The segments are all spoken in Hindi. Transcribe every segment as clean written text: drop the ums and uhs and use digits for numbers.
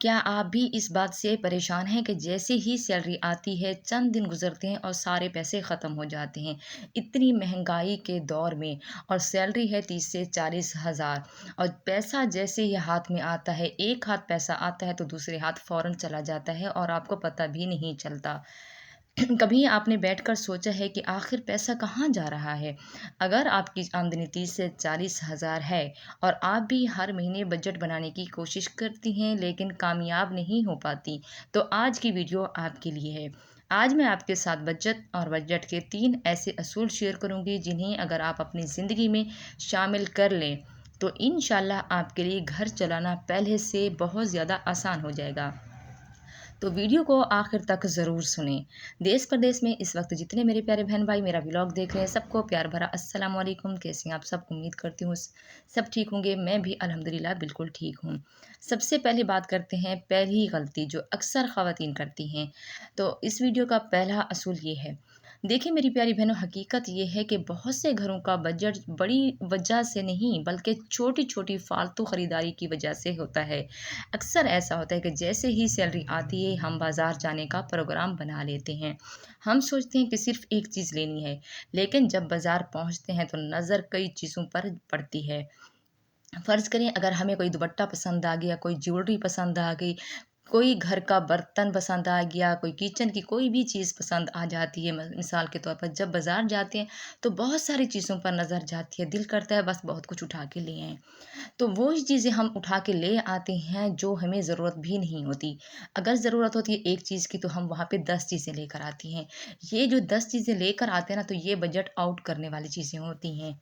क्या आप भी इस बात से परेशान हैं कि जैसे ही सैलरी आती है, चंद दिन गुज़रते हैं और सारे पैसे ख़त्म हो जाते हैं। इतनी महँगाई के दौर में और सैलरी है 30 से 40 हज़ार और पैसा जैसे ही हाथ में आता है, एक हाथ पैसा आता है तो दूसरे हाथ फ़ौरन चला जाता है और आपको पता भी नहीं चलता। कभी आपने बैठकर सोचा है कि आखिर पैसा कहाँ जा रहा है? अगर आपकी आमदनी 30 से 40 हज़ार है और आप भी हर महीने बजट बनाने की कोशिश करती हैं लेकिन कामयाब नहीं हो पाती, तो आज की वीडियो आपके लिए है। आज मैं आपके साथ बजट के 3 ऐसे असूल शेयर करूँगी जिन्हें अगर आप अपनी ज़िंदगी में शामिल कर लें, तो इंशाल्लाह आपके लिए घर चलाना पहले से बहुत ज़्यादा आसान हो जाएगा। तो वीडियो को आखिर तक ज़रूर सुनें। देश प्रदेश में इस वक्त जितने मेरे प्यारे बहन भाई मेरा व्लॉग देख रहे हैं सबको प्यार भरा अस्सलाम वालेकुम। कैसे हैं आप सब? उम्मीद करती हूँ सब ठीक होंगे। मैं भी अल्हम्दुलिल्लाह बिल्कुल ठीक हूँ। सबसे पहले बात करते हैं पहली गलती जो अक्सर ख़वातीन करती हैं। तो इस वीडियो का पहला असूल ये है। देखिए मेरी प्यारी बहनों, हकीकत ये है कि बहुत से घरों का बजट बड़ी वजह से नहीं बल्कि छोटी छोटी फालतू ख़रीदारी की वजह से होता है। अक्सर ऐसा होता है कि जैसे ही सैलरी आती है हम बाज़ार जाने का प्रोग्राम बना लेते हैं। हम सोचते हैं कि सिर्फ़ एक चीज़ लेनी है, लेकिन जब बाज़ार पहुंचते हैं तो नज़र कई चीज़ों पर पड़ती है। फ़र्ज़ करें अगर हमें कोई दुपट्टा पसंद आ गया, कोई ज्वेलरी पसंद आ गई, कोई घर का बर्तन पसंद आ गया, कोई किचन की कोई भी चीज़ पसंद आ जाती है। मिसाल के तौर पर जब बाज़ार जाते हैं तो बहुत सारी चीज़ों पर नज़र जाती है, दिल करता है बस बहुत कुछ उठा के ले आएँ। तो वो ही चीज़ें हम उठा के ले आते हैं जो हमें ज़रूरत भी नहीं होती। अगर ज़रूरत होती है एक चीज़ की तो हम वहाँ पे 10 चीज़ें लेकर आती हैं। ये जो 10 चीज़ें लेकर आते हैं ना, तो ये बजट आउट करने वाली चीज़ें होती हैं।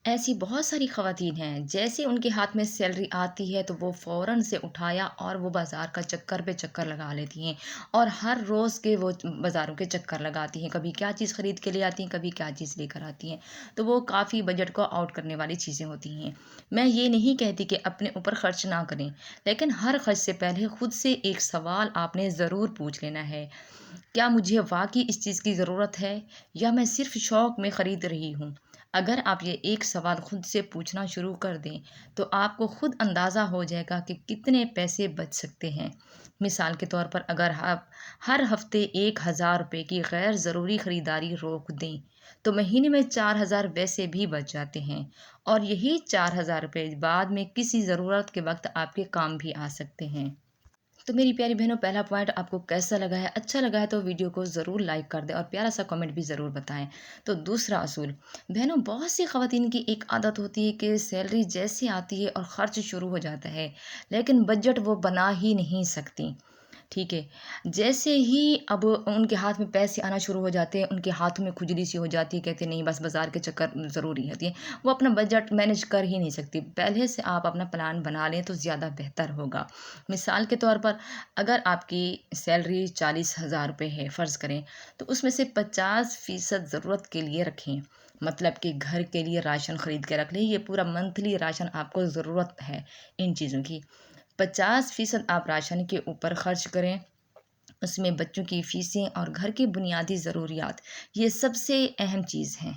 ऐसी बहुत सारी ख़वातीन हैं, जैसे उनके हाथ में सैलरी आती है तो वो फ़ौरन से उठाया और वो बाज़ार का चक्कर पे चक्कर लगा लेती हैं और हर रोज़ के वो बाज़ारों के चक्कर लगाती हैं। कभी क्या चीज़ ख़रीद के ले आती हैं, कभी क्या चीज़ लेकर आती हैं। तो वो काफ़ी बजट को आउट करने वाली चीज़ें होती हैं। मैं ये नहीं कहती कि अपने ऊपर ख़र्च ना करें, लेकिन हर ख़र्च से पहले खुद से एक सवाल आपने ज़रूर पूछ लेना है। क्या मुझे वाक़ई इस चीज़ की ज़रूरत है या मैं सिर्फ़ शौक़ में ख़रीद रही हूँ? अगर आप ये एक सवाल खुद से पूछना शुरू कर दें, तो आपको खुद अंदाज़ा हो जाएगा कि कितने पैसे बच सकते हैं। मिसाल के तौर पर अगर आप हर हफ़्ते 1000 रुपए की गैर ज़रूरी ख़रीदारी रोक दें, तो महीने में 4000 वैसे भी बच जाते हैं और यही 4000 रुपए बाद में किसी ज़रूरत के वक़्त आपके काम भी आ सकते हैं। तो मेरी प्यारी बहनों, पहला पॉइंट आपको कैसा लगा है? अच्छा लगा है तो वीडियो को ज़रूर लाइक कर दें और प्यारा सा कमेंट भी ज़रूर बताएं। तो दूसरा असूल, बहनों बहुत सी ख़वातीन की एक आदत होती है कि सैलरी जैसे आती है और ख़र्च शुरू हो जाता है, लेकिन बजट वो बना ही नहीं सकती। ठीक है। जैसे ही अब उनके हाथ में पैसे आना शुरू हो जाते हैं, उनके हाथों में खुजली सी हो जाती है, कहते हैं नहीं बस बाज़ार के चक्कर ज़रूरी होती है। वो अपना बजट मैनेज कर ही नहीं सकती। पहले से आप अपना प्लान बना लें तो ज़्यादा बेहतर होगा। मिसाल के तौर पर अगर आपकी सैलरी 40,000 रुपए है फ़र्ज़ करें, तो उसमें से 50% ज़रूरत के लिए रखें। मतलब कि घर के लिए राशन ख़रीद के रख लें, ये पूरा मंथली राशन आपको ज़रूरत है इन चीज़ों की। 50% आप राशन के ऊपर खर्च करें, उसमें बच्चों की फ़ीसें और घर की बुनियादी ज़रूरियात, ये सबसे अहम चीज़ हैं।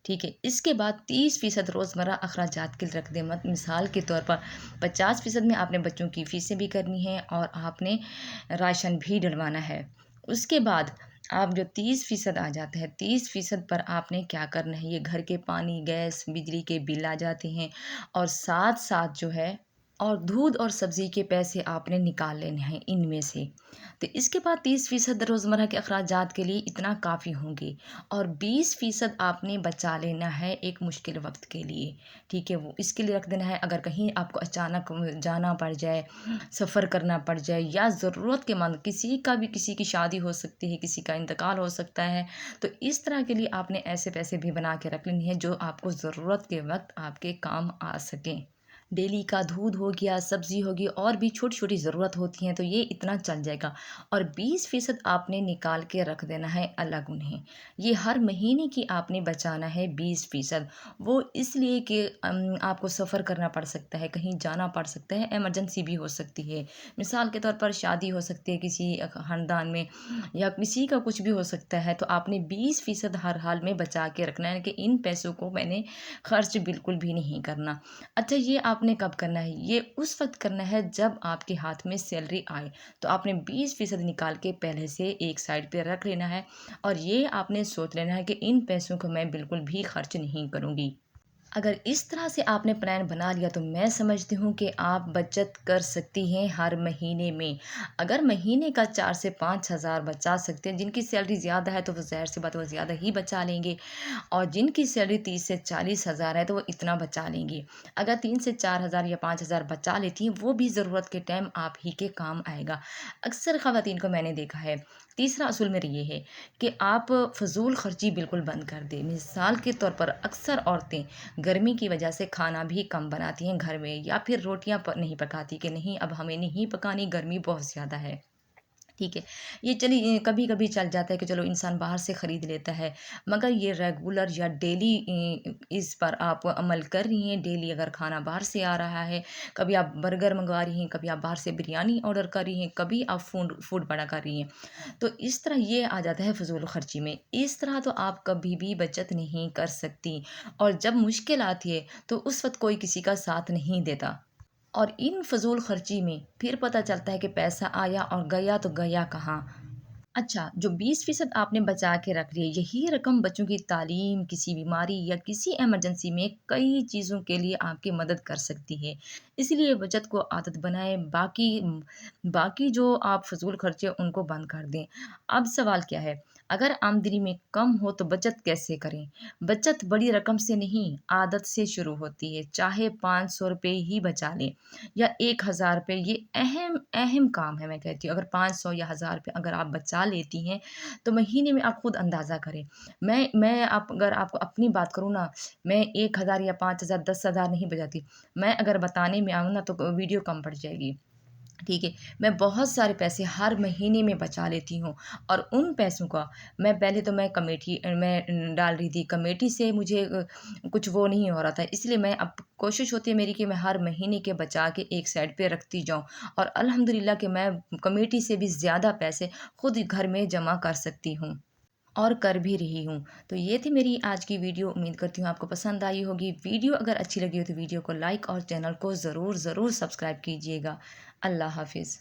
ठीक है, इसके बाद 30% रोज़मर्रा अखराजात के लिए रख दें। मिसाल के तौर पर 50% में आपने बच्चों की फ़ीसें भी करनी है और आपने राशन भी डलवाना है। उसके बाद आप जो 30% आ जाते हैं, 30% पर आपने क्या करना है, ये घर के पानी, गैस, बिजली के बिल आ जाते हैं और साथ-साथ जो है और दूध और सब्ज़ी के पैसे आपने निकाल लेने हैं इनमें से। तो इसके बाद 30% रोज़मर्रा के अखराजात के लिए इतना काफ़ी होंगे और 20% आपने बचा लेना है एक मुश्किल वक़्त के लिए। ठीक है? वो इसके लिए रख देना है अगर कहीं आपको अचानक जाना पड़ जाए, सफ़र करना पड़ जाए या ज़रूरत के मंद किसी की शादी हो सकती है, किसी का इंतकाल हो सकता है। तो इस तरह के लिए आपने ऐसे पैसे भी बना के रख लेने हैं जो आपको ज़रूरत के वक़्त आपके काम आ सकें। डेली का दूध हो गया, सब्ज़ी होगी और भी छोटी-छोटी ज़रूरत होती हैं, तो ये इतना चल जाएगा और 20% आपने निकाल के रख देना है अलग उन्हें। ये हर महीने की आपने बचाना है 20%। वो इसलिए कि आपको सफ़र करना पड़ सकता है, कहीं जाना पड़ सकता है, इमरजेंसी भी हो सकती है। मिसाल के तौर पर शादी हो सकती है किसी ख़ानदान में या किसी का कुछ भी हो सकता है, तो आपने 20% हर हाल में बचा के रखना है कि इन पैसों को मैंने खर्च बिल्कुल भी नहीं करना। अच्छा, ये आप आपने कब करना है? ये उस वक़्त करना है जब आपके हाथ में सैलरी आए। तो आपने 20% निकाल के पहले से एक साइड पे रख लेना है और ये आपने सोच लेना है कि इन पैसों को मैं बिल्कुल भी खर्च नहीं करूँगी। अगर इस तरह से आपने प्लान बना लिया तो मैं समझती हूँ कि आप बचत कर सकती हैं हर महीने में। अगर महीने का 4 से 5,000 बचा सकते हैं, जिनकी सैलरी ज़्यादा है तो वो ज़ाहिर-सी बात है वो ज़्यादा ही बचा लेंगे और जिनकी सैलरी 30 से 40,000 है तो वो इतना बचा लेंगे। अगर 3 से 4,000 या 5,000 बचा लेती हैं, वो भी ज़रूरत के टाइम आप ही के काम आएगा। अक्सर ख़वातीन को मैंने देखा है। तीसरा असूल मेरा ये है कि आप फ़िज़ूल खर्ची बिल्कुल बंद कर दें। मिसाल के तौर पर अक्सर औरतें गर्मी की वजह से खाना भी कम बनाती हैं घर में या फिर रोटियां नहीं पकाती कि नहीं अब हमें नहीं पकानी, गर्मी बहुत ज़्यादा है। ठीक है, ये चलिए कभी कभी चल जाता है कि चलो इंसान बाहर से ख़रीद लेता है, मगर ये रेगुलर या डेली इस पर आप अमल कर रही हैं। डेली अगर खाना बाहर से आ रहा है, कभी आप बर्गर मंगवा रही हैं, कभी आप बाहर से बिरयानी ऑर्डर कर रही हैं, कभी आप फूड फूड बड़ा कर रही हैं, तो इस तरह ये आ जाता है फजूल खर्ची में। इस तरह तो आप कभी भी बचत नहीं कर सकती और जब मुश्किल आती है तो उस वक्त कोई किसी का साथ नहीं देता और इन फजूल खर्ची में फिर पता चलता है कि पैसा आया और गया तो गया कहाँ। अच्छा, जो 20% आपने बचा के रख लिए, यही रकम बच्चों की तालीम, किसी बीमारी या किसी इमरजेंसी में कई चीज़ों के लिए आपकी मदद कर सकती है। इसलिए बचत को आदत बनाएँ, बाकी जो आप फ़िज़ूल खर्चे उनको बंद कर दें। अब सवाल क्या है, अगर आमदनी में कम हो तो बचत कैसे करें? बचत बड़ी रकम से नहीं, आदत से शुरू होती है। चाहे ₹500 ही बचा लें या ₹1000, ये अहम अहम काम है मैं कहती हूँ। अगर 500 या 1000 रुपए अगर आप बचा लेती हैं, तो महीने में आप खुद अंदाज़ा करें। मैं आप अगर आपको अपनी बात करूँ ना, मैं 1000 या 5000, 10,000 नहीं बचाती। मैं अगर बताने में आऊँ ना तो वीडियो कम पड़ जाएगी। ठीक है, मैं बहुत सारे पैसे हर महीने में बचा लेती हूँ और उन पैसों का मैं कमेटी मैं डाल रही थी। कमेटी से मुझे कुछ वो नहीं हो रहा था, इसलिए मैं अब कोशिश होती है मेरी कि मैं हर महीने के बचा के एक साइड पे रखती जाऊँ और अल्हम्दुलिल्लाह कि मैं कमेटी से भी ज़्यादा पैसे खुद घर में जमा कर सकती हूँ और कर भी रही हूँ। तो ये थी मेरी आज की वीडियो, उम्मीद करती हूँ आपको पसंद आई होगी। वीडियो अगर अच्छी लगी हो तो वीडियो को लाइक और चैनल को ज़रूर ज़रूर सब्सक्राइब कीजिएगा। अल्लाह हाफ़िज़।